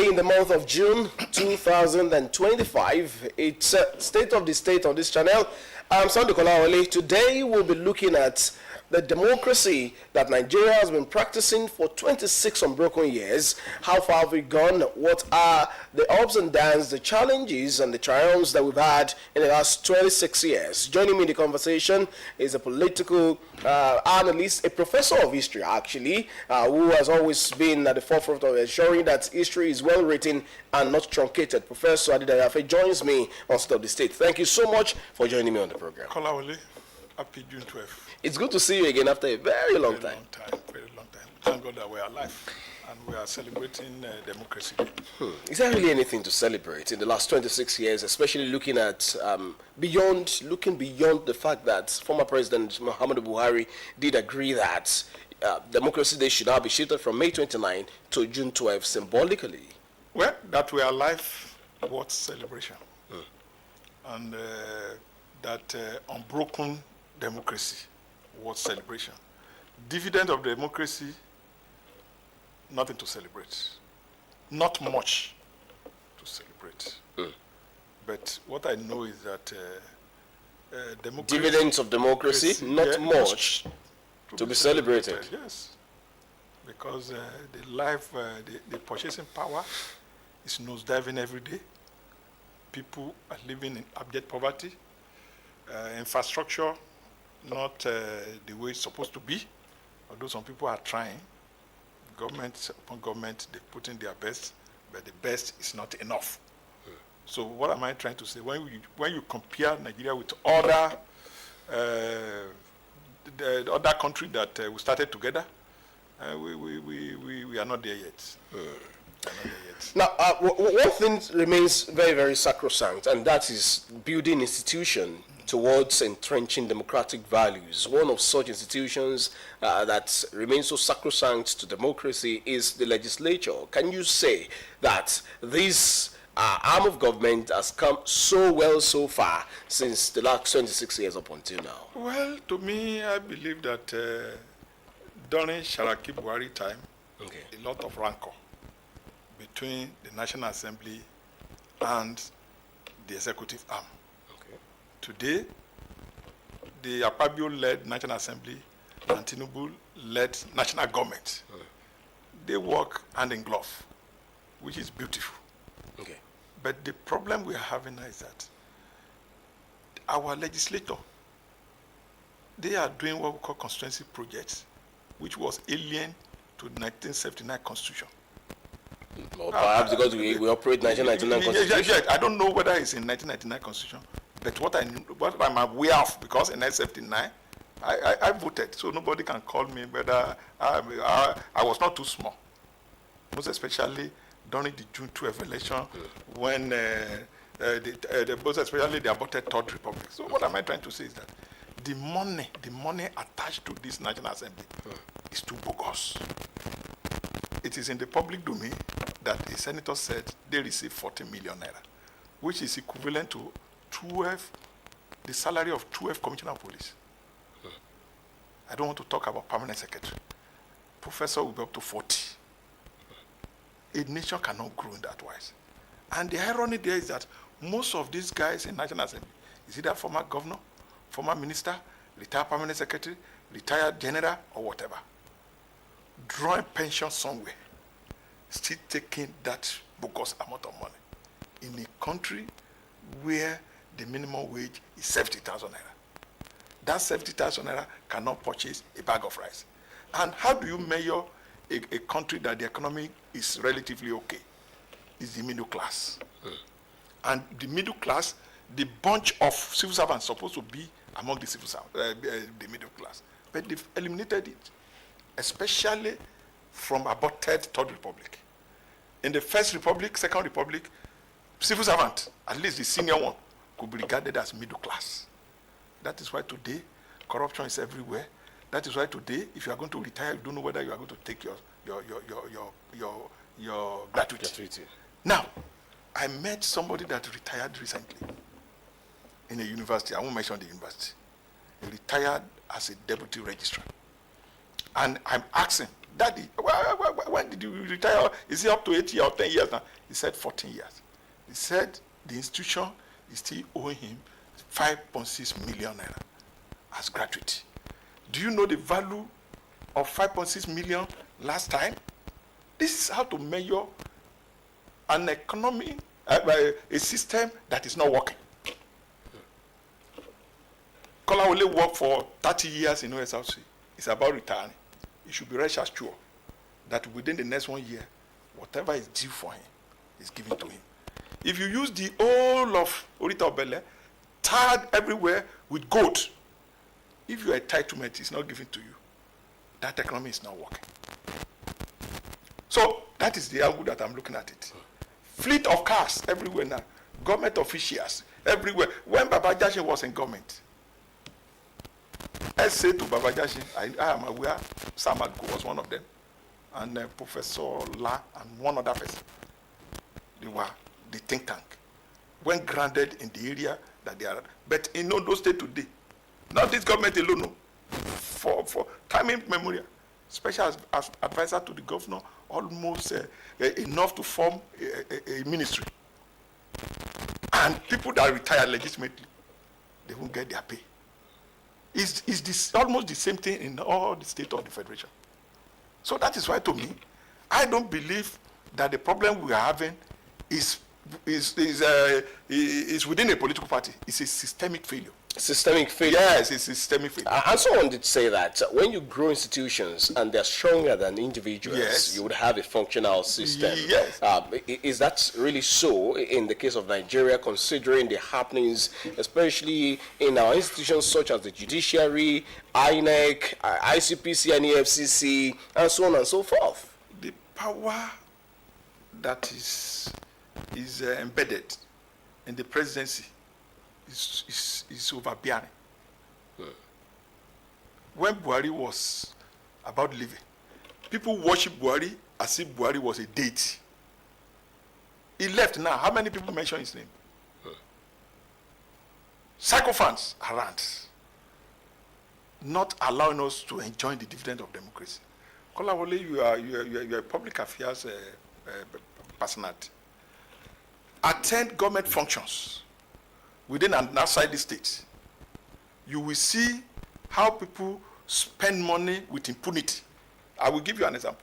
Today in the month of June 2025, it's State of the State on this channel. I'm Sandy Kolawole. Today we'll be looking at the democracy that Nigeria has been practicing for 26 unbroken years. How far have we gone? What are the ups and downs, the challenges and the triumphs that we've had in the last 26 years? Joining me in the conversation is a political analyst, a professor of history actually, who has always been at the forefront of ensuring that history is well written and not truncated. Professor Adidayafe joins me on State of the State. Thank you so much for joining me on the program. Kolawole, happy June 12th. It's good to see you again after a very long time. Very long time. Thank God that we are alive and we are celebrating democracy. Is there really anything to celebrate in the last 26 years, especially looking at looking beyond the fact that former President Muhammadu Buhari did agree that Democracy Day should now be shifted from May 29 to June 12 symbolically? Well, that we are alive, what celebration? And that unbroken democracy, what celebration? Dividend of democracy, nothing to celebrate. Not much to celebrate. But what I know is that democracy... Dividends of democracy, not much to be celebrated. Yes. Because the purchasing power is nosediving every day. People are living in abject poverty. Infrastructure, not the way it's supposed to be, although some people are trying. Government upon government, they put in their best, but the best is not enough. So what am I trying to say? When you compare Nigeria with other the other country that we started together, we are not there yet. Now, one thing remains very, very sacrosanct, and that is building institution towards entrenching democratic values. One of such institutions that remains so sacrosanct to democracy is the legislature. Can you say that this arm of government has come so well so far since the last 26 years up until now? Well, to me, I believe that during Sharaki Buhari time, a lot of rancor between the National Assembly and the executive arm. Today, the Akpabio-led National Assembly and Tinubu-led national government, they work hand in glove, which is beautiful. But the problem we are having now is that our legislator, they are doing what we call constituency projects, which was alien to the 1979 Constitution. Well, perhaps because we operate 1999 Constitution. Yes, I don't know whether it's in 1999 Constitution. But what I'm aware of, because in 1979, I voted, so nobody can call me whether I was not too small. Most especially during the June 12 election, when most especially the aborted Third Republic. So what am I trying to say is that the money attached to this National Assembly is too bogus. It is in the public domain that the senator said they received 40 million naira, which is equivalent to the salary of 12 commissioner of police. I don't want to talk about permanent secretary. Professor will be up to 40. A nation cannot grow in that wise. And the irony there is that most of these guys in National Assembly is either former governor, former minister, retired permanent secretary, retired general, or whatever. Drawing pension somewhere, still taking that bogus amount of money in a country where the minimum wage is 70,000 naira. That 70,000 naira cannot purchase a bag of rice. And how do you measure a country that the economy is relatively okay? It's the middle class. And the middle class, the bunch of civil servants supposed to be among the civil servants, the middle class. But they've eliminated it, especially from aborted Third Republic. In the First Republic, Second Republic, civil servant, at least the senior one, could be regarded as middle class. That is why today corruption is everywhere. That is why today, if you are going to retire, you don't know whether you are going to take your gratuity. Now, I met somebody that retired recently in a university. I won't mention the university. He retired as a deputy registrar. And I'm asking, Daddy, when did you retire? Is it up to 8 years or 10 years now? He said 14 years. He said the institution is still owing him 5.6 million naira as graduate. Do you know the value of 5.6 million last time? This is how to measure an economy, a system that is not working. Kolawole worked for 30 years in Osrc. It's about retiring. He should be rest assured that within the next 1 year, whatever is due for him is given to him. If you use the whole of Orita Obele, tarred everywhere with gold, if your entitlement is not given to you, that economy is not working. So that is the angle that I'm looking at it. Fleet of cars everywhere now, government officials everywhere. When Baba Jashi was in government, I say to Baba Jashi, I am aware Sam Adko was one of them, and Professor La and one other person. They were the think tank. When granted in the area that they are, but in those states today, not this government alone, no. For time immemorial, special as advisor to the governor, almost enough to form a ministry. And people that retire legitimately, they won't get their pay. It's this almost the same thing in all the states of the federation. So that is why, to me, I don't believe that the problem we are having is within a political party. It's a systemic failure. Systemic failure. Yes, it's systemic failure. And someone did say that when you grow institutions and they're stronger than individuals, yes, you would have a functional system. Yes. Is that really so in the case of Nigeria, considering the happenings, especially in our institutions such as the judiciary, INEC, ICPC, and EFCC, and so on and so forth? The power that is embedded in the presidency is overbearing. When Buhari was about leaving, people worship Buhari as if Buhari was a deity. He left now. How many people mention his name? Sycophants around, not allowing us to enjoy the dividend of democracy. Kolawole, you are a public affairs personality. Attend government functions within and outside the state. You will see how people spend money with impunity. I will give you an example.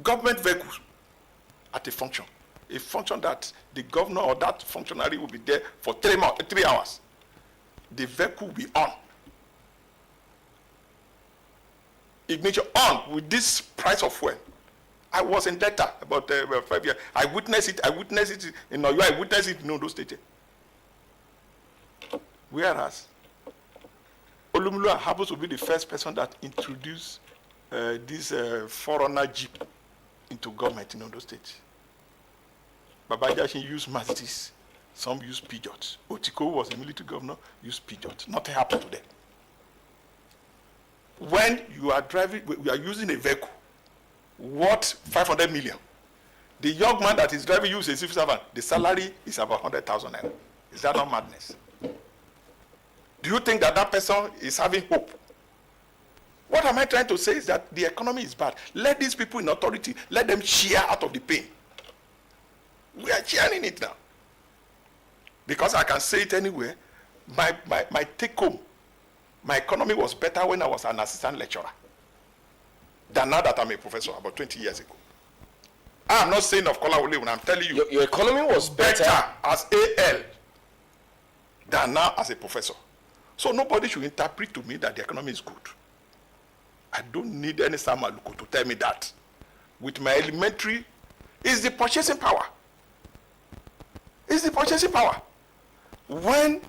Government vehicles at a function that the governor or that functionary will be there for 3 hours. The vehicle will be on. Ignition on with this price of fuel. I was in Delta about 5 years. I witnessed it in Oyo. I witnessed it in Ondo State. Whereas Olumilua happens to be the first person that introduced this foreigner jeep into government in Ondo State. Baba Jashi used Mercedes. Some used Peugeot. Otiko was a military governor, used Peugeot. Nothing happened to them. When you are driving, we are using a vehicle worth 500 million. The young man that is driving you is a civil servant. The salary is about 100,000 naira. Is that not madness? Do you think that person is having hope? What am I trying to say is that the economy is bad. Let these people in authority, let them share out of the pain. We are sharing it now. Because I can say it anywhere. My take home, my economy was better when I was an assistant lecturer than now that I'm a professor, about 20 years ago. I'm not saying of Kolawole when I'm telling you. Your economy was better as AL than now as a professor. So nobody should interpret to me that the economy is good. I don't need any Samaluko to tell me that. With my elementary, it's the purchasing power. It's the purchasing power. When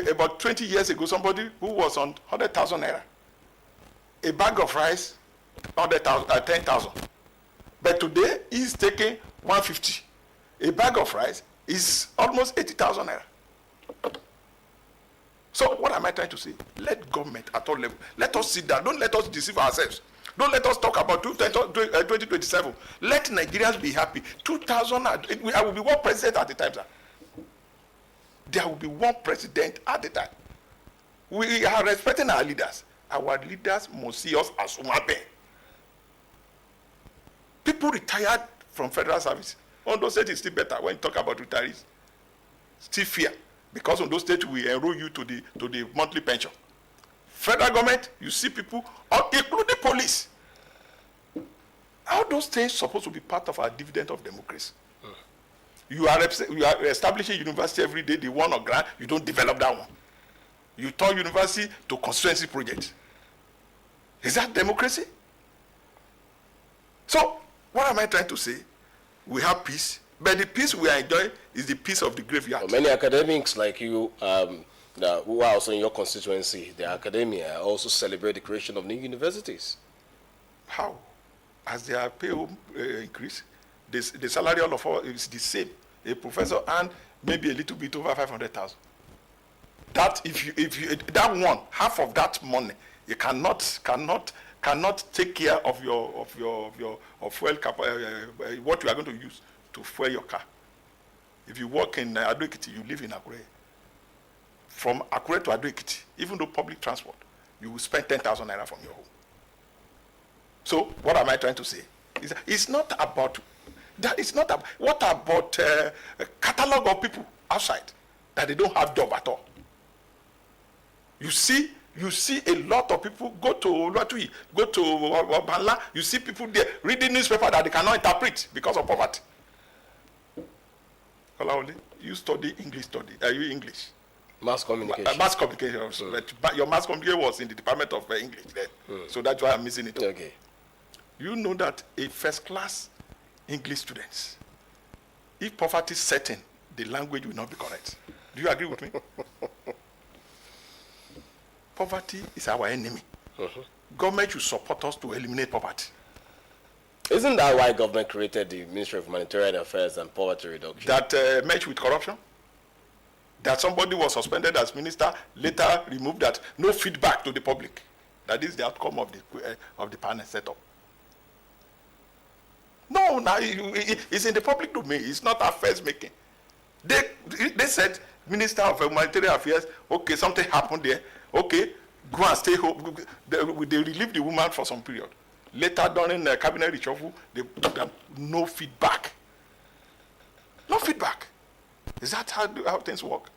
about 20 years ago, somebody who was on 100,000 naira, a bag of rice, 10,000. But today, he's taking 150. A bag of rice is almost 80,000 naira. So what am I trying to say? Let government at all level, let us sit down. Don't let us deceive ourselves. Don't let us talk about 2027. Let Nigerians be happy. 2000, I will be one president at the time, sir. There will be one president at the time. We are respecting our leaders. Our leaders must see us as human beings. People retired from federal service. Ondo State is still better when you talk about retirees. Still fear, because Ondo State will enroll you to the monthly pension. Federal government, you see people, including police. All those things supposed to be part of our dividend of democracy. You are establishing university every day, the one on grant, you don't develop that one. You turn university to constituency project. Is that democracy? So, what am I trying to say? We have peace, but the peace we are enjoying is the peace of the graveyard. Many academics like you, who are also in your constituency, the academia, also celebrate the creation of new universities. How? As their pay increase, the salary of all is the same. A professor and maybe a little bit over 500,000. That if you that one, half of that money, you cannot take care of your fuel what you are going to use to fuel your car. If you work in Ado-Ekiti, you live in Akure. From Akure to Ado-Ekiti, even though public transport, you will spend 10,000 naira from your home. So what am I trying to say? It's not about that. It's not about, what about a catalog of people outside that they don't have job at all. You see a lot of people go to Olwatui, go to Wabala. You see people there reading newspaper that they cannot interpret because of poverty. Olawole, you study English Are you English? Mass communication. Mass communication. But your mass communication was in the department of English then. So that's why I'm missing it. Okay. You know that a first-class English student, if poverty is certain, the language will not be correct. Do you agree with me? Poverty is our enemy. Government should support us to eliminate poverty. Isn't that why government created the Ministry of Humanitarian Affairs and Poverty Reduction? That matched with corruption? That somebody was suspended as minister, later removed that, no feedback to the public. That is the outcome of the panel setup. No, now it's in the public domain. It's not affairs making. They said, Minister of Humanitarian Affairs, okay, something happened there. Okay, go and stay home. They relieved the woman for some period. Later, during the cabinet reshuffle, they took them. No feedback. No feedback. Is that how things work?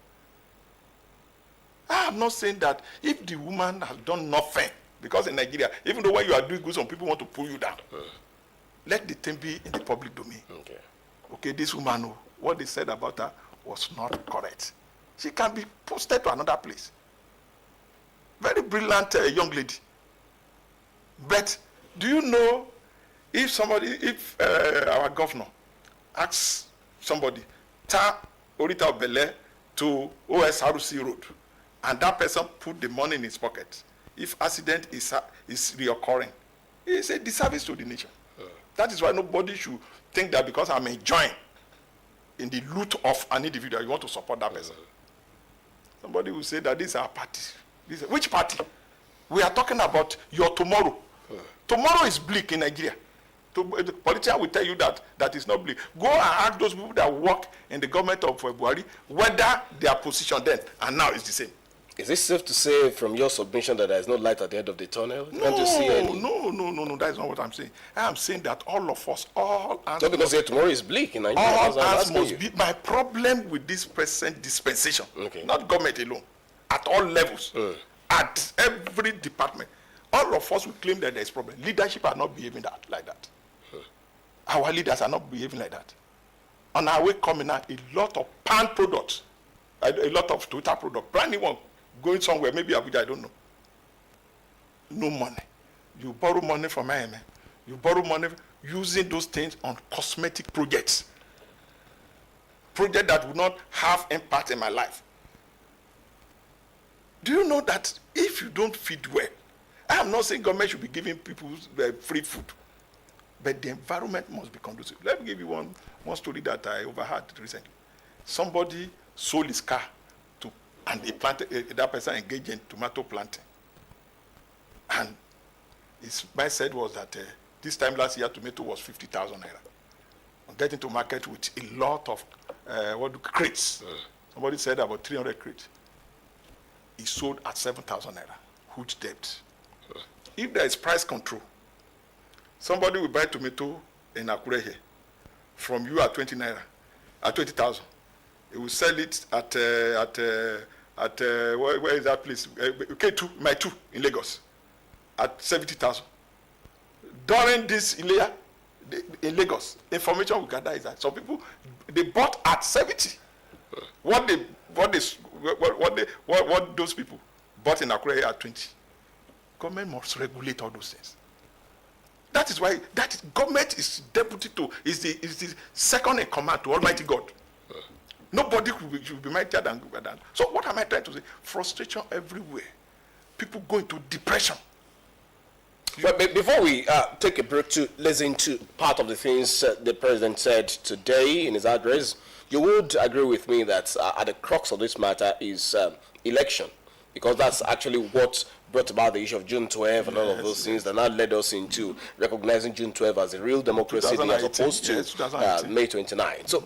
I'm not saying that if the woman has done nothing, because in Nigeria, even though when you are doing good, some people want to pull you down. Let the thing be in the public domain. Okay, this woman, what they said about her was not correct. She can be posted to another place. Very brilliant young lady. But do you know if our governor asks somebody, ta Orita of Bele to Osrc road, and that person put the money in his pocket, if accident is reoccurring, it's a disservice to the nation. That is why nobody should think that because I'm enjoying in the loot of an individual, you want to support that person. Somebody will say that this is our party. Which party? We are talking about your tomorrow. Tomorrow is bleak in Nigeria. The politician will tell you that is not bleak. Go and ask those people that work in the government of Buhari whether their position then and now is the same. Is it safe to say from your submission that there is no light at the end of the tunnel? No, that is not what I'm saying. I am saying that all of us, not because tomorrow is bleak in Nigeria. All hands must be. My problem with this present dispensation, not government alone, at all levels, at every department, all of us will claim that there is problem. Leadership are not behaving like that. Our leaders are not behaving like that. On our way coming out, a lot of pan products, a lot of Toyota products, brand new one, going somewhere, maybe Abuja, I don't know. No money. You borrow money from IMF. You borrow money using those things on cosmetic projects. Projects that would not have impact in my life. Do you know that if you don't feed well, I am not saying government should be giving people free food, but the environment must be conducive. Let me give you one story that I overheard recently. Somebody sold his car and he planted, that person engaged in tomato planting. And his mindset was that this time last year, tomato was 50,000 naira. I'm getting to market with a lot of crates. Somebody said about 300 crates. He sold at 7,000 naira. Huge debt. if there is price control, somebody will buy tomato in Akure here from you at 20 naira, at 20,000. He will sell it at where is that place? K2, my 2 in Lagos, at 70,000. During this Ilea, in Lagos, information we gather is that some people they bought at 70. What those people bought in Akure at 20. Government must regulate all those things. That is why government is deputy to is the second in command to Almighty God. Nobody should be mightier than that. So what am I trying to say? Frustration everywhere. People go into depression. But before we take a break to listen to part of the things the president said today in his address, you would agree with me that at the crux of this matter is election, because that's actually what brought about the issue of June 12 and all of those things that now led us into recognizing June 12 as a real democracy day as opposed to May 29. So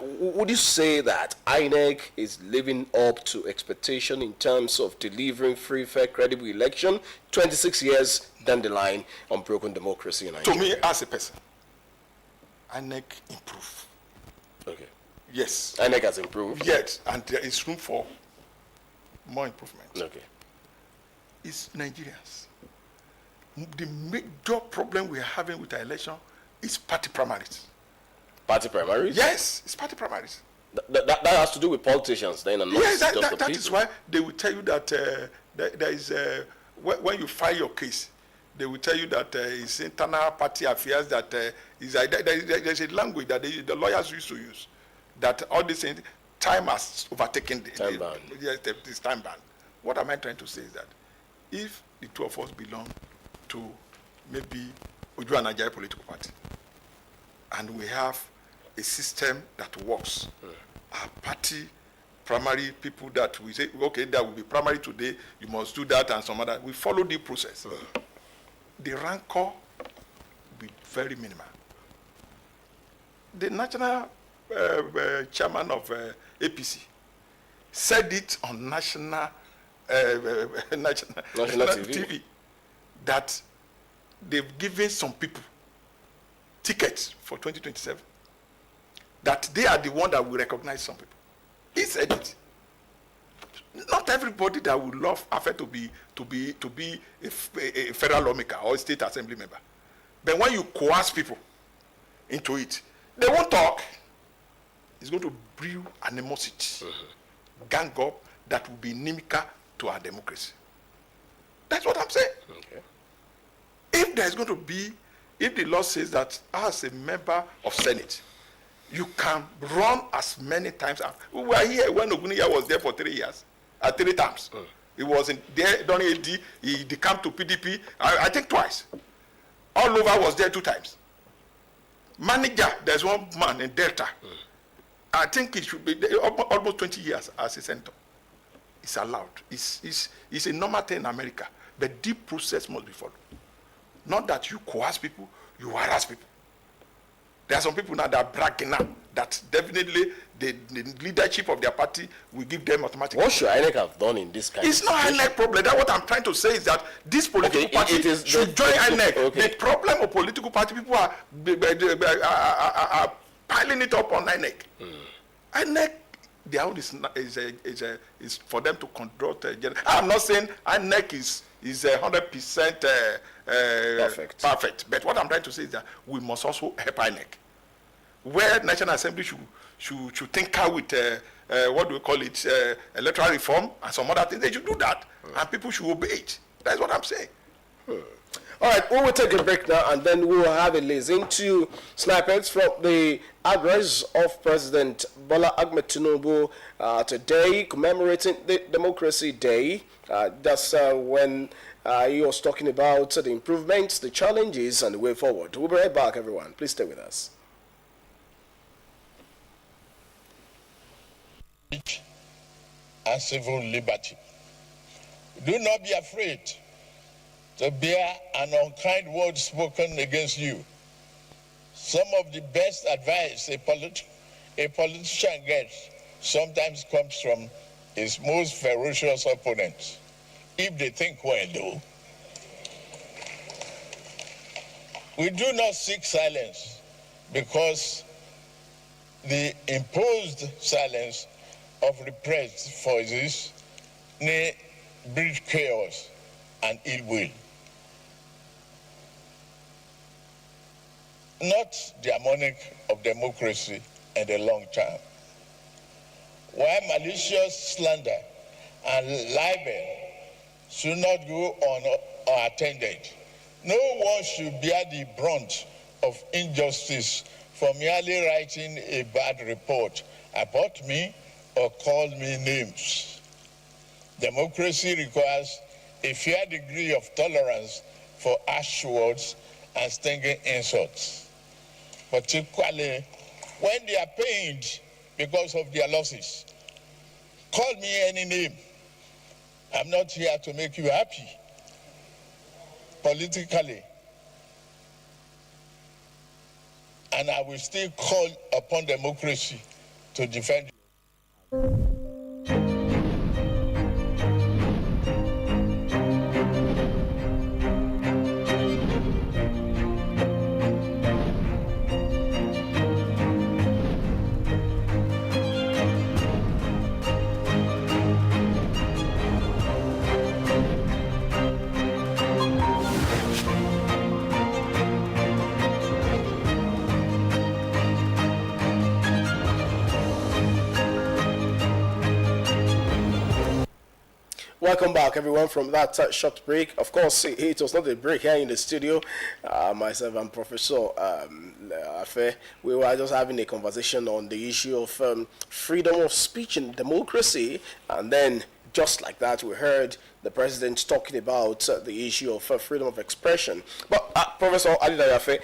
would you say that INEC is living up to expectation in terms of delivering free, fair, credible election 26 years down the line on broken democracy in Nigeria? To me, as a person, INEC improved. Okay. Yes. INEC has improved? Yes, and there is room for more improvement. Okay. It's Nigerians. The major problem we are having with the election is party primaries. Party primaries? Yes, it's party primaries. That has to do with politicians then, and not yes, just the people. That is why they will tell you that there is when you file your case, they will tell you that it's internal party affairs. That there's a language that the lawyers used to use. That all these things, time has overtaken this time ban. What am I trying to say is that if the two of us belong to maybe Uju and Nigeria political party, and we have a system that works, our party primary people that we say, okay, that will be primary today, you must do that and some other, we follow the process. The rancor will be very minimal. The national chairman of APC said it on national TV that they've given some people tickets for 2027, that they are the one that will recognize some people. He said it. Not everybody that would love Afe to be a federal lawmaker or a state assembly member. But when you coerce people into it, they won't talk. It's going to brew animosity, gang up that will be inimical to our democracy. That's what I'm saying. Okay. If there's going to be, if the law says that as a member of Senate, you can run as many times. We were here when Oguniya was there for 3 years, 3 times. He was there during AD, he decamped to PDP, I think twice. All over was there 2 times. Manager, there's one man in Delta. I think he should be there almost 20 years as a senator. It's allowed. It's a normal thing in America. But due process must be followed. Not that you coerce people, you harass people. There are some people now that are bragging now that definitely the leadership of their party will give them automatic. What should INEC have done in this kind It's of not situation? INEC problem. That's what I'm trying to say is that this political party should join INEC. Okay. The problem of political party people are piling it up on INEC. INEC, their own is for them to conduct. I'm not saying INEC is 100% perfect. But what I'm trying to say is that we must also help INEC. Where National Assembly should think out with what do we call it, electoral reform and some other things, they should do that, and people should obey it. That's what I'm saying. All right, we will take a break now, and then we will have a listen to snippets from the address of President Bola Ahmed Tinubu today, commemorating the Democracy Day. That's when he was talking about the improvements, the challenges, and the way forward. We'll be right back, everyone. Please stay with us. And civil liberty. Do not be afraid to bear an unkind word spoken against you. Some of the best advice a politician gets sometimes comes from his most ferocious opponents, if they think well, though. We do not seek silence because the imposed silence of repressed voices may breed chaos and ill will. Not the harmonic of democracy in the long term. While malicious slander and libel should not go unattended, no one should bear the brunt of injustice for merely writing a bad report about me or call me names. Democracy requires a fair degree of tolerance for harsh words and stinging insults, particularly when they are pained because of their losses. Call me any name. I'm not here to make you happy politically. And I will still call upon democracy to defend you. Welcome back, everyone, from that short break. Of course, it was not a break here in the studio. Myself and Professor Afe, we were just having a conversation on the issue of freedom of speech and democracy. And then, just like that, we heard the president talking about the issue of freedom of expression. But, Professor Afe,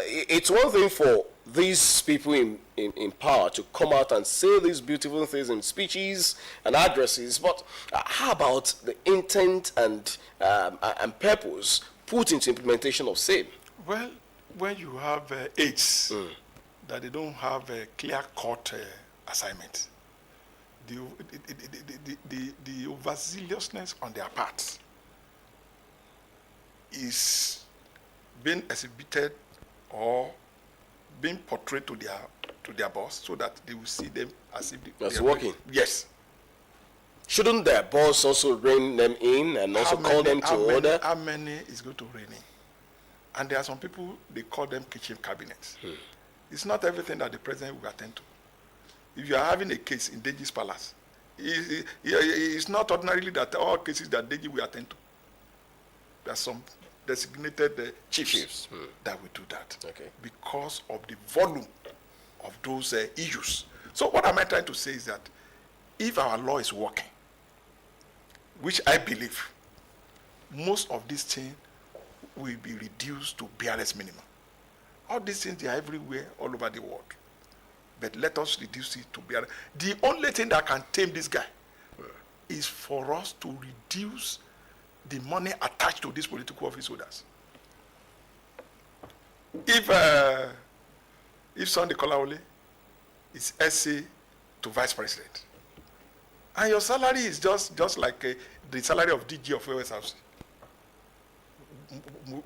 it's one thing for these people in power to come out and say these beautiful things in speeches and addresses, but how about the intent and purpose put into implementation of same? Well, when you have aides that they don't have a clear-cut assignment, the overzealousness on their part is being exhibited or being portrayed to their boss, so that they will see them as if they are working. Yes. Shouldn't their boss also rein them in and also call them to order? How many is going to rein in? And there are some people, they call them kitchen cabinets. It's not everything that the president will attend to. If you are having a case in Deji's palace, it's not ordinarily that all cases that Deji will attend to. There are some designated chiefs that will do that, because of the volume of those issues. So what am I trying to say is that if our law is working, which I believe, most of these things will be reduced to barest minimum. All these things, they are everywhere, all over the world. But let us reduce it to barest. The only thing that can tame this guy is for us to reduce the money attached to these political office holders. If Sunday Kolawole is SA to vice president, and your salary is just like the salary of DG of Osrc,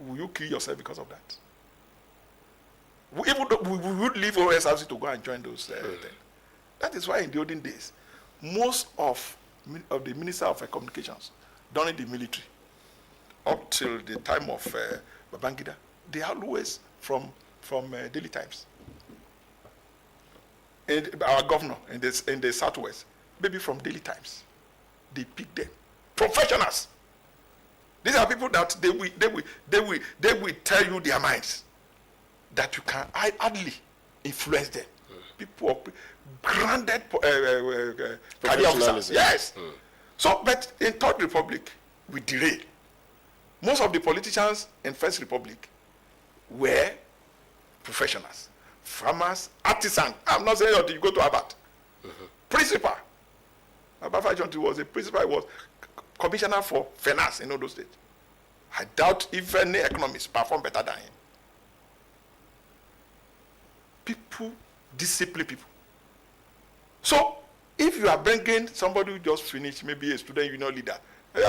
will you kill yourself because of that? Even though we would leave Osrc to go and join those things. That is why in the olden days, most of the Minister of Communications during the military, up till the time of Babangida, they are always from Daily Times. And our governor in the Southwest, maybe from Daily Times, they pick them. Professionals. These are people that they will tell you their minds, that you can hardly influence them. People of granted career officers. Yes. So, but in Third Republic, we derailed. Most of the politicians in First Republic were professionals, farmers, artisans. I'm not saying that you go to Harvard. Principal. Abafa Jonti was a principal, he was commissioner for finance in all those states. I doubt if any economist perform better than him. People discipline people. So, if you are bringing somebody who just finished, maybe a student union leader,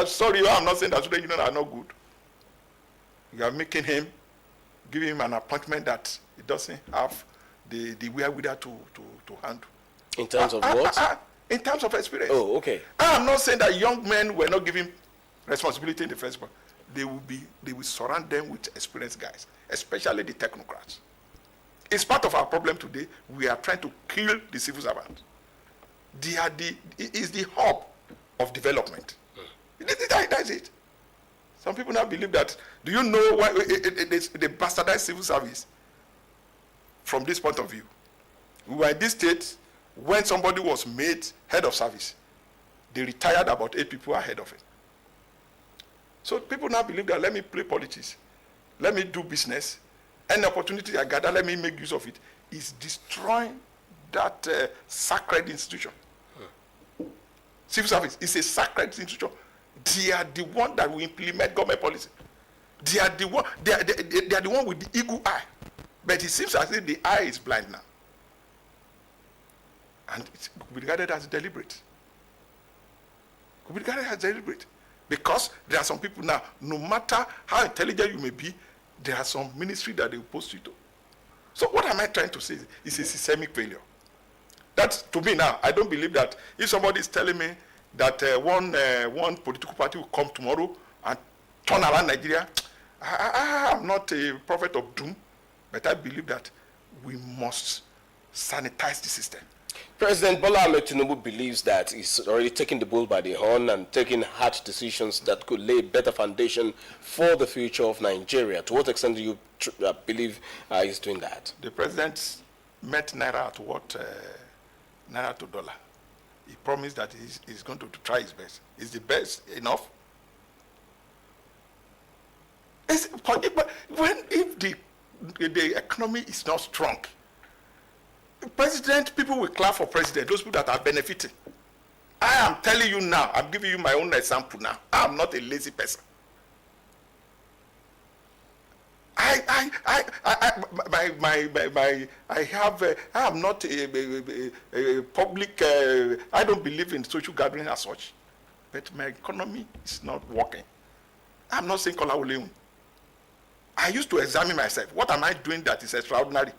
sorry, I'm not saying that student union are not good. You are making him give him an appointment that he doesn't have the wherewithal to handle. In terms of what? In terms of experience. Oh, okay. I'm not saying that young men were not given responsibility in the first place. They will surround them with experienced guys, especially the technocrats. It's part of our problem today. We are trying to kill the civil servant. It is the hub of development. That's it. Some people now believe that. Do you know why the bastardized civil service? From this point of view, we were in this state when somebody was made head of service. They retired about 8 people ahead of it. So people now believe that let me play politics, let me do business, any opportunity I gather, let me make use of it. Is destroying that sacred institution. Civil service is a sacred institution. They are the one that will implement government policy. They are the one. They are the one with the eagle eye. But it seems as if the eye is blind now, and it could be regarded as deliberate. Could be regarded as deliberate, because there are some people now. No matter how intelligent you may be, there are some ministry that they will post you to. So what am I trying to say? It's a systemic failure. That, to me now, I don't believe that if somebody is telling me that one political party will come tomorrow and turn around Nigeria, I am not a prophet of doom, but I believe that we must sanitize the system. President Bola Ahmed Tinubu believes that he's already taking the bull by the horn and taking hard decisions that could lay a better foundation for the future of Nigeria. To what extent do you believe he's doing that? The president met Naira at what? Naira to dollar. He promised that he's going to try his best. Is the best enough? If the economy is not strong, people will clap for president, those people that are benefiting. I am telling you now, I'm giving you my own example now. I am not a lazy person. I am not a public, I don't believe in social gathering as such, but my economy is not working. I'm not saying Kola Oleun. I used to examine myself. What am I doing that is extraordinary,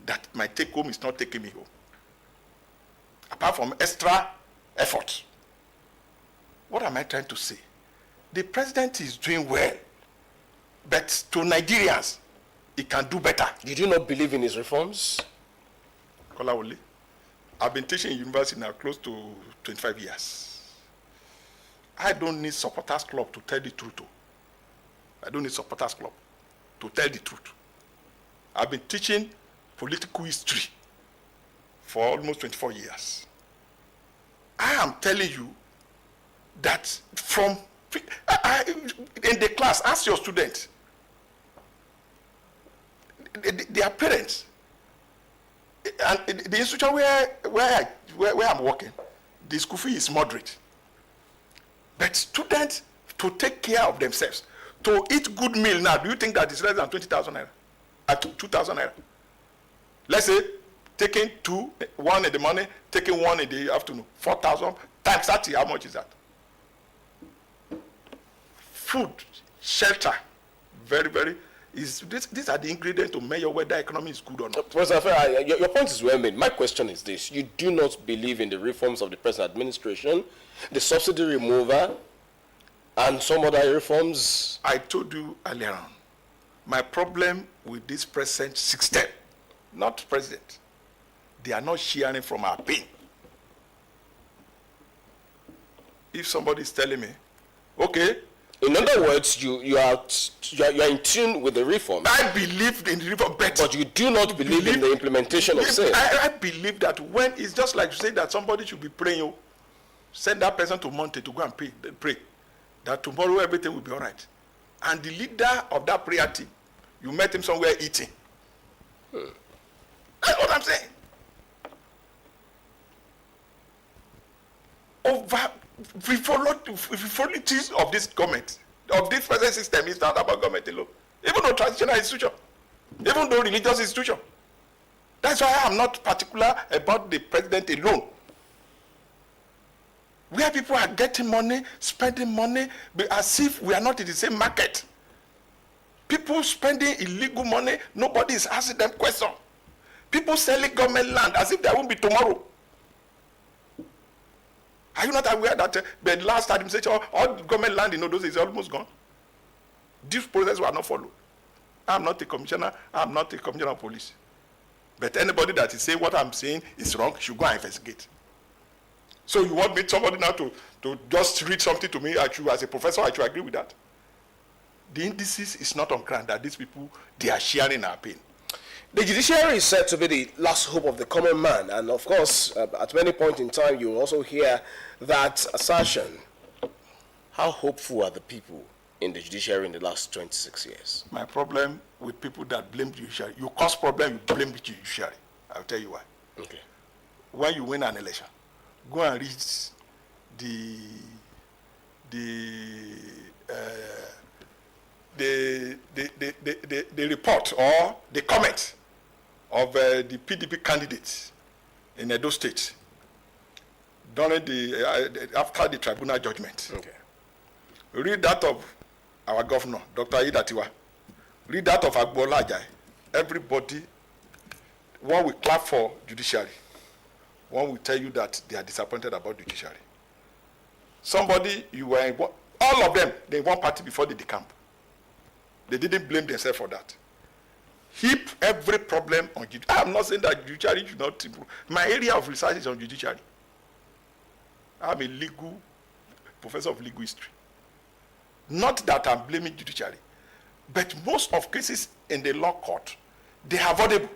that my take home is not taking me home? Apart from extra effort. What am I trying to say? The president is doing well, but to Nigerians, he can do better. You do not believe in his reforms? Kola Ole, I've been teaching in university now close to 25 years. I don't need supporters club to tell the truth. I don't need supporters club to tell the truth. I've been teaching political history for almost 24 years. I am telling you that in the class, ask your students, their parents, and the institution where I'm working, the school fee is moderate. But students, to take care of themselves, to eat good meal now, do you think that it's less than 20,000 naira? At 2,000 naira? Let's say, taking one in the morning, taking one in the afternoon, 4,000 times 30, how much is that? Food, shelter, these are the ingredients to measure whether economy is good or not. Professor, your point is well made. My question is this: you do not believe in the reforms of the present administration, the subsidy remover, and some other reforms? I told you earlier on, my problem with this present system, not president, they are not sharing from our pain. If somebody is telling me, okay. In other words, you are in tune with the reform. I believe in the reform, but you do not believe in the implementation of same. I believe that when it's just like you say that somebody should be praying, send that person to Monte to go and pray, that tomorrow everything will be all right. And the leader of that prayer team, you met him somewhere eating. That's what I'm saying. Over frivolities of this government, of this present system, is not about government alone. Even though traditional institution, even though religious institution. That's why I'm not particular about the president alone. Where people are getting money, spending money, as if we are not in the same market. People spending illegal money, nobody is asking them questions. People selling government land as if there won't be tomorrow. Are you not aware that the last administration, all government land in those is almost gone? This process were not followed. I'm not a commissioner. I'm not a commissioner of police. But anybody that is saying what I'm saying is wrong should go and investigate. So you want me, somebody now to just read something to me as a professor, I should agree with that? The indices is not on ground that these people, they are sharing our pain. The judiciary is said to be the last hope of the common man, and of course, at many points in time, you will also hear that assertion. How hopeful are the people in the judiciary in the last 26 years? My problem with people that blame the judiciary, you cause problem, you blame the judiciary. I'll tell you why. Okay. When you win an election, go and read the report or the comment of the PDP candidates in Edo State during after the tribunal judgment. Okay. Read that of our governor, Dr. Idatiwa. Read that of Agbola Ajayi. Everybody, one will clap for judiciary. One will tell you that they are disappointed about the judiciary. Somebody, you were in all of them, they one party before they decamp. They didn't blame themselves for that. Heap every problem on judiciary. I'm not saying that judiciary should not improve. My area of research is on judiciary. I'm a professor of legal history. Not that I'm blaming judiciary, but most of cases in the law court, they are avoidable.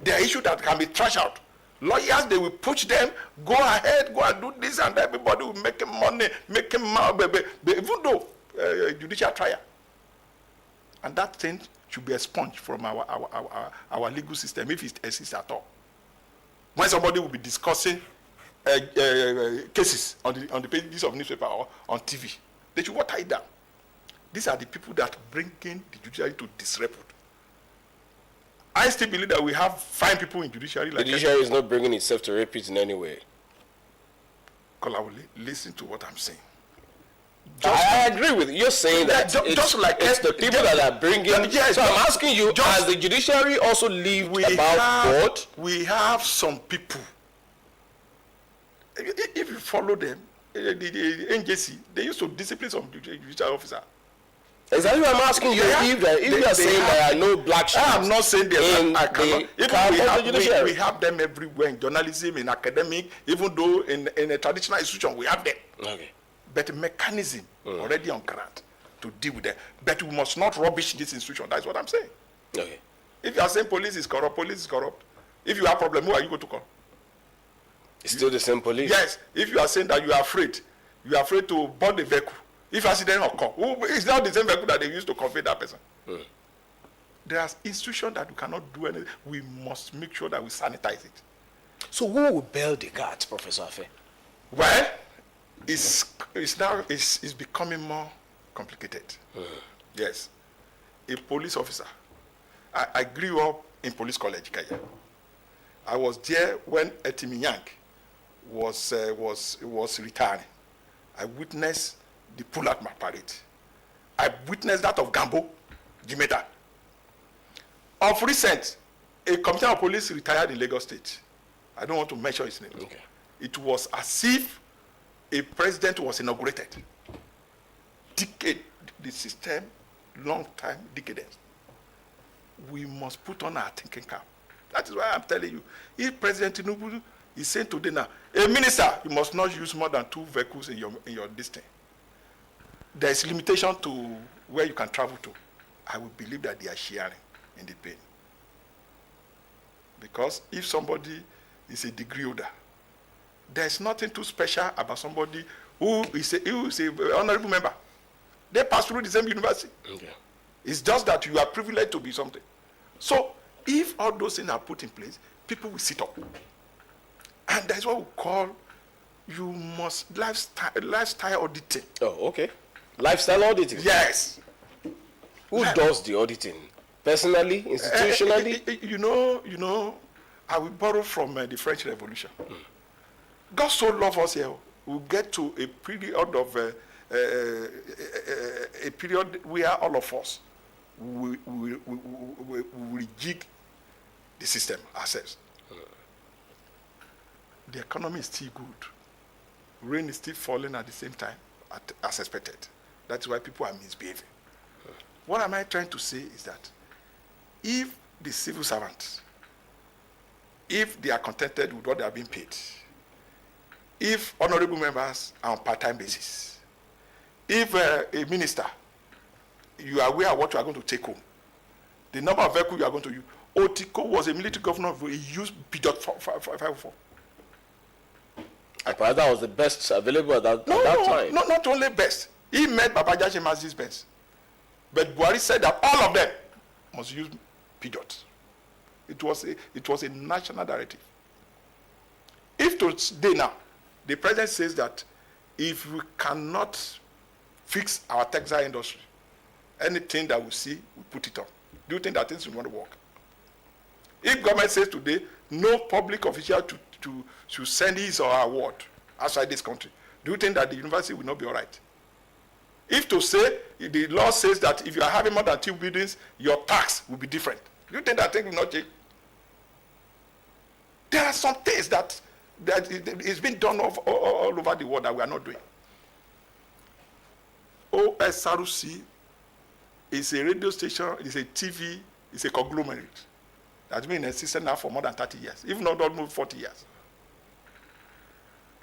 They are issues that can be trashed out. Lawyers, they will push them, go ahead, go and do this, and everybody will make money, even though judicial trial. And that thing should be expunged from our legal system, if it exists at all. When somebody will be discussing cases on the pages of newspaper or on TV, they should water it down. These are the people that bring in the judiciary to disrepute. I still believe that we have fine people in judiciary. The judiciary is not bringing itself to repeat in any way. Listen to what I'm saying. I agree with you. You're saying that it's the people that are bringing. Yes, so I'm asking you, has the judiciary also lived about God? We have some people. If you follow them, the NJC, they used to discipline some judicial officer. Exactly what I'm asking you. If you are saying there are no black sheep, I'm not saying there are. We have them everywhere in journalism, in academic, even though in a traditional institution we have them. Okay. But mechanism already on ground to deal with them. But we must not rubbish this institution. That's what I'm saying. Okay. If you are saying police is corrupt, if you have a problem, who are you going to call? It's still the same police. Yes. If you are saying that you are afraid to board the vehicle. If accident occur, it's not the same vehicle that they used to convey that person. There are institutions that we cannot do anything. We must make sure that we sanitize it. So who will bail the guards, Professor Afe? Well, it's becoming more complicated. Yes. A police officer. I grew up in police college, Kenya. I was there when Etimi Yang was retiring. I witnessed the pull-out parade. I witnessed that of Gambo, Jimeta. Of recent, a commissioner of police retired in Lagos State. I don't want to mention his name. Okay. It was as if a president was inaugurated. The system, long time, decadence. We must put on our thinking cap. That is why I'm telling you, if President Tinubu is saying today now, a minister, you must not use more than 2 vehicles in your distance. There is limitation to where you can travel to. I would believe that they are sharing in the pain. Because if somebody is a degree holder, there's nothing too special about somebody who is a honorable member. They pass through the same university. Okay. It's just that you are privileged to be something. So if all those things are put in place, people will sit up. And that's what we call, you must lifestyle auditing. Oh, okay. Lifestyle auditing? Yes. Who does the auditing? Personally, institutionally? You know, I will borrow from the French Revolution. God so loved us here. We'll get to a period of a period where all of us we rejig the system ourselves. The economy is still good. Rain is still falling at the same time as expected. That's why people are misbehaving. What am I trying to say is that if the civil servants, if they are contented with what they are being paid, if honorable members are on part-time basis, if a minister, you are aware of what you are going to take home, the number of vehicles you are going to use. Otiko was a military governor, he used Peugeot 504. And perhaps that was the best available at that time. No, not only best. He made Babaja Shemazi's best. But Buhari said that all of them must use Peugeot. It was a national directive. If today now, the president says that if we cannot fix our textile industry, anything that we see, we put it on. Do you think that things will want to work? If government says today, no public official should send his or her award outside this country, do you think that the university will not be all right? If to say, the law says that if you are having more than 2 buildings, your tax will be different, do you think that thing will not change? There are some things that is being done all over the world that we are not doing. Osrc is a radio station, it's a TV, it's a conglomerate that's been in existence now for more than 30 years, if not almost 40 years.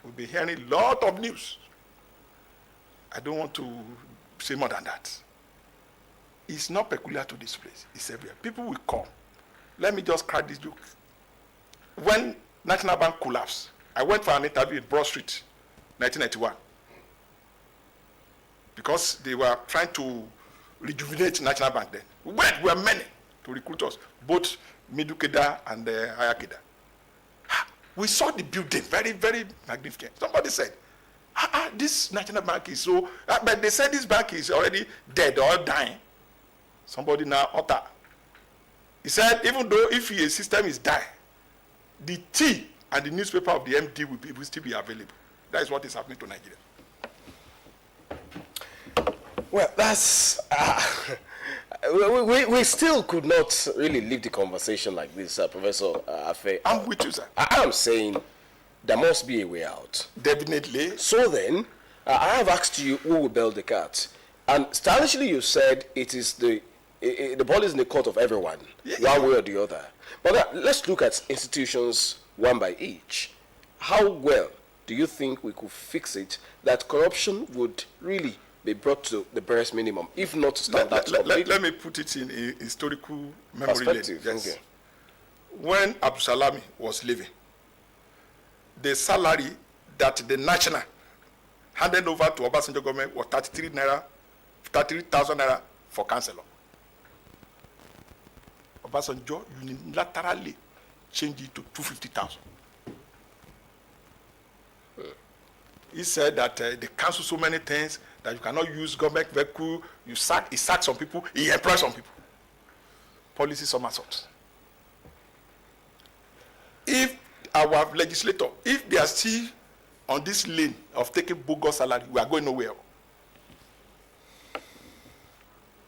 We'll be hearing a lot of news. I don't want to say more than that. It's not peculiar to this place, it's everywhere. People will come. Let me just crack this joke. When National Bank collapsed, I went for an interview in Broad Street, 1991, because they were trying to rejuvenate National Bank then. We were many to recruit us, both Middle Keda and Higher Keda. We saw the building, very, very magnificent. Somebody said, this National Bank is so, but they said this bank is already dead or dying. Somebody now utter. He said, even though if a system is dying, the tea and the newspaper of the MD will still be available. That is what is happening to Nigeria. Well, that's we still could not really leave the conversation like this, Professor Afe. I'm with you, sir. I am saying there must be a way out. Definitely. So then, I have asked you who will bail the cat, and stylishly you said it is the ball is in the court of everyone, one way or the other. But let's look at institutions one by each. How well do you think we could fix it that corruption would really be brought to the barest minimum, if not standard? Let me put it in a historical memory lane. Yes. Okay. When Abdul Salami was living, the salary that the national handed over to Obasanjo government was 33,000 naira for councillor. Obasanjo unilaterally changed it to 250,000. He said that they cancel so many things that you cannot use government vehicle. He sacked some people, he employed some people. Policy somersault. If our legislator, if they are still on this lane of taking bogus salary, we are going nowhere.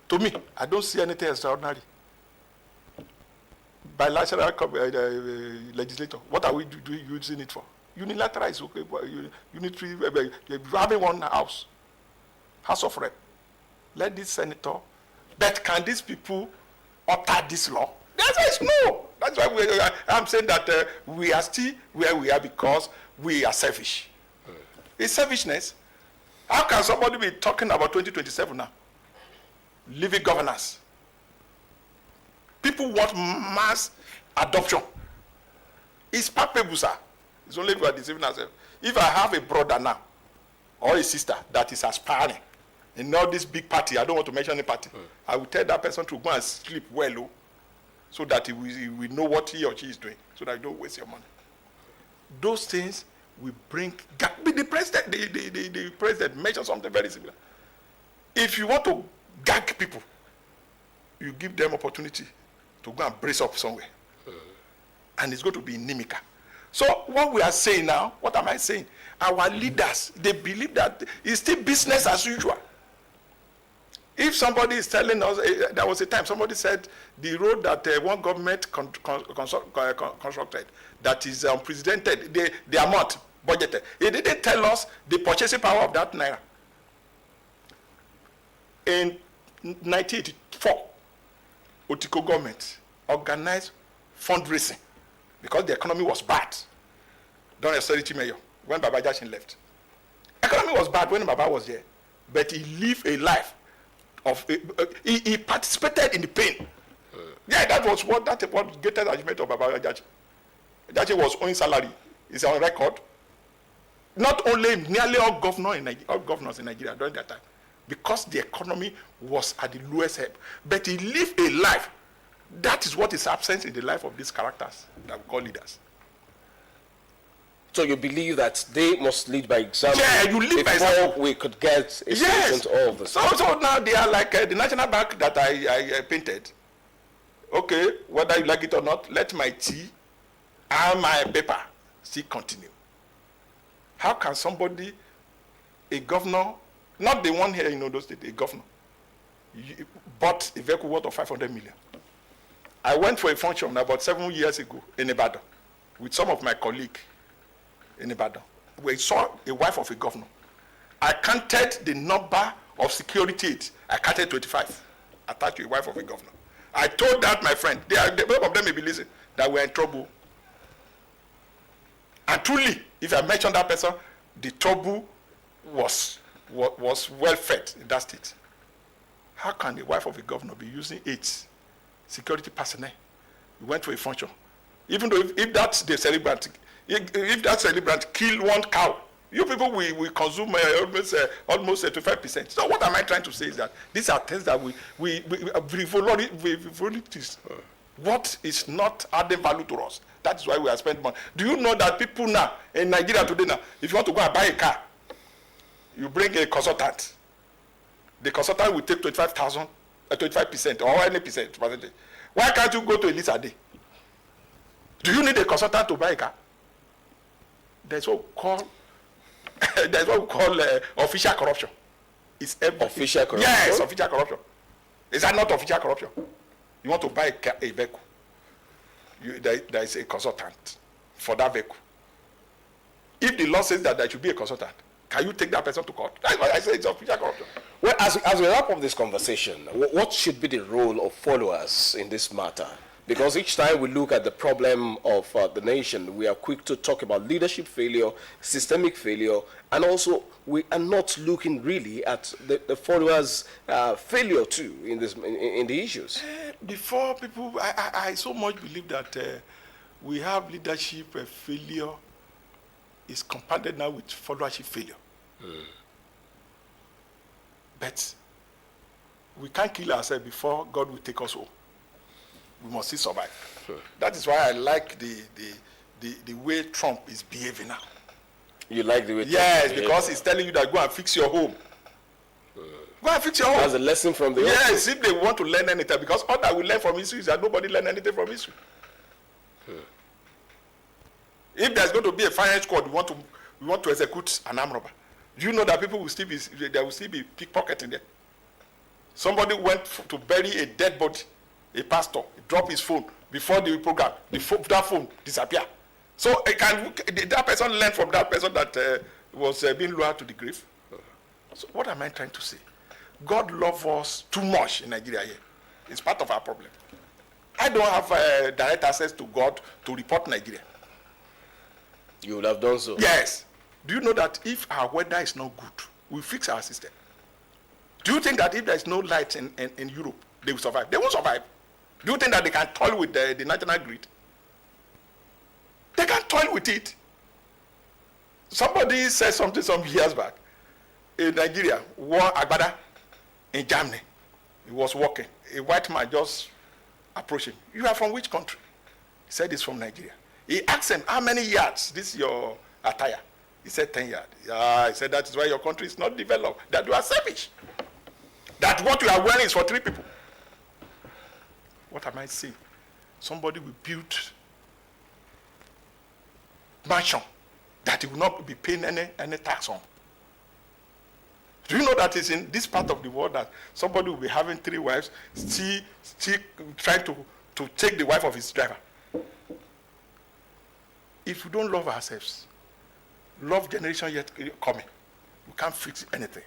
To me, I don't see anything extraordinary. Bilateral legislator, what are we using it for? Unilateral is okay, but unitary, you're having one house of rep. Let this senator, but can these people utter this law? The answer is no. That's why I'm saying that we are still where we are because we are selfish. It's selfishness. How can somebody be talking about 2027 now? Living governance. People want mass adoption. It's palpable, sir. It's only if we are deceiving ourselves. If I have a brother now, or a sister that is aspiring in all this big party, I don't want to mention any party, I will tell that person to go and sleep well, so that he will know what he or she is doing, so that you don't waste your money. Those things will bring. The president mentioned something very similar. If you want to gag people, you give them opportunity to go and brace up somewhere, and it's going to be inimical. So what we are saying now, what am I saying? Our leaders, they believe that it's still business as usual. If if somebody is telling us, there was a time somebody said the road that one government constructed that is unprecedented, the amount budgeted. He didn't tell us the purchasing power of that naira. In 1984, Otiko government organized fundraising because the economy was bad. During austerity mayor, when Baba Jashin left. Economy was bad when Baba was there, but he lived a life of, he participated in the pain. Yeah, that was what greatest achievement of Baba Jashin. Jashin was owing salary. It's on record. Not only nearly all governors in Nigeria during that time, because the economy was at the lowest ebb. But he lived a life. That is what is absent in the life of these characters that we call leaders. So you believe that they must lead by example? Yeah, you lead by example. Before we could get a solution to all of this. So now they are like the national bank that I painted. Okay, whether you like it or not, let my tea and my paper still continue. How can somebody, a governor, not the one here in Ondo State, a governor, bought a vehicle worth of 500 million? I went for a function about 7 years ago in Ibadan with some of my colleagues in Ibadan. We saw a wife of a governor. I counted the number of security aids. I counted 25 attached to a wife of a governor. I told that my friend, both of them may be listening, that we're in trouble. And truly, if I mention that person, the trouble was well fed in that state. How can the wife of a governor be using aids, security personnel? We went to a function. Even though if that's the celebrant, if that celebrant kill one cow, you people we consume almost 25%. So what am I trying to say is that these are things that we frivolities. What is not adding value to us? That's why we are spending money. Do you know that people now in Nigeria today now, if you want to go and buy a car, you bring a consultant. The consultant will take 25% or any percentage. Why can't you go to Elisa Day? Do you need a consultant to buy a car? There's what we call official corruption. It's official corruption? Yes, official corruption. Is that not official corruption? You want to buy a vehicle. There is a consultant for that vehicle. If the law says that there should be a consultant, can you take that person to court? That's why I say it's official corruption. Well, as we wrap up this conversation, what should be the role of followers in this matter? Because each time we look at the problem of the nation, we are quick to talk about leadership failure, systemic failure, and also we are not looking really at the followers' failure too in the issues. Before people, I so much believe that we have leadership failure is compounded now with followership failure. But we can't kill ourselves before God will take us home. We must still survive. That is why I like the way Trump is behaving now. You like the way Trump Yes, because he's telling you that go and fix your home. Go and fix your home. That's a lesson from the Yes, if they want to learn anything, because all that we learn from history is that nobody learn anything from history. If there's going to be a fire squad, we want to execute an armed robber. Do you know that people will still be pickpocketing there? Somebody went to bury a dead body, a pastor, dropped his phone before the program. That phone disappeared. So that person learned from that person that was being lowered to the grave. So what am I trying to say? God loves us too much in Nigeria here. It's part of our problem. I don't have direct access to God to report Nigeria. You would have done so. Yes. Do you know that if our weather is not good, we fix our system? Do you think that if there is no light in Europe, they will survive? They won't survive. Do you think that they can toil with the national grid? They can't toil with it. Somebody said something some years back. In Nigeria, wore agbada in Germany. He was walking. A white man just approached him. You are from which country? He said he's from Nigeria. He asked him, how many yards this is your attire? He said 10 yards. He said that is why your country is not developed. That you are selfish. That what you are wearing is for 3 people. What am I saying? Somebody will build mansion that he will not be paying any tax on. Do you know that it's in this part of the world that somebody will be having 3 wives, still trying to take the wife of his driver? If we don't love ourselves, love generation yet coming, we can't fix anything.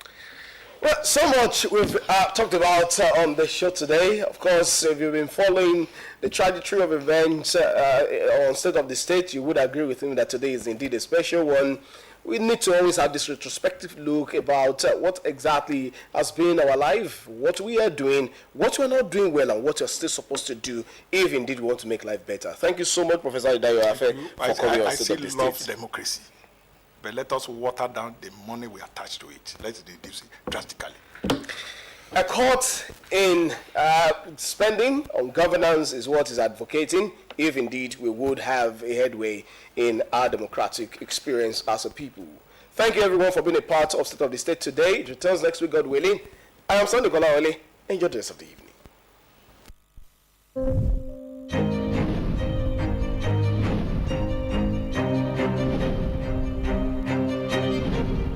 Well, so much we've talked about on the show today. Of course, if you've been following the trajectory of events on State of the State, you would agree with me that today is indeed a special one. We need to always have this retrospective look about what exactly has been our life, what we are doing, what we're not doing well, and what you're still supposed to do if indeed we want to make life better. Thank you so much, Professor Idayo Afe, for coming on State of the State. I love democracy, but let us water down the money we attach to it. Let's reduce it drastically. A court in spending on governance is what is advocating if indeed we would have a headway in our democratic experience as a people. Thank you everyone for being a part of State of the State today. It returns next week, God willing. I am Sandy Kolawole. Enjoy the rest of the evening.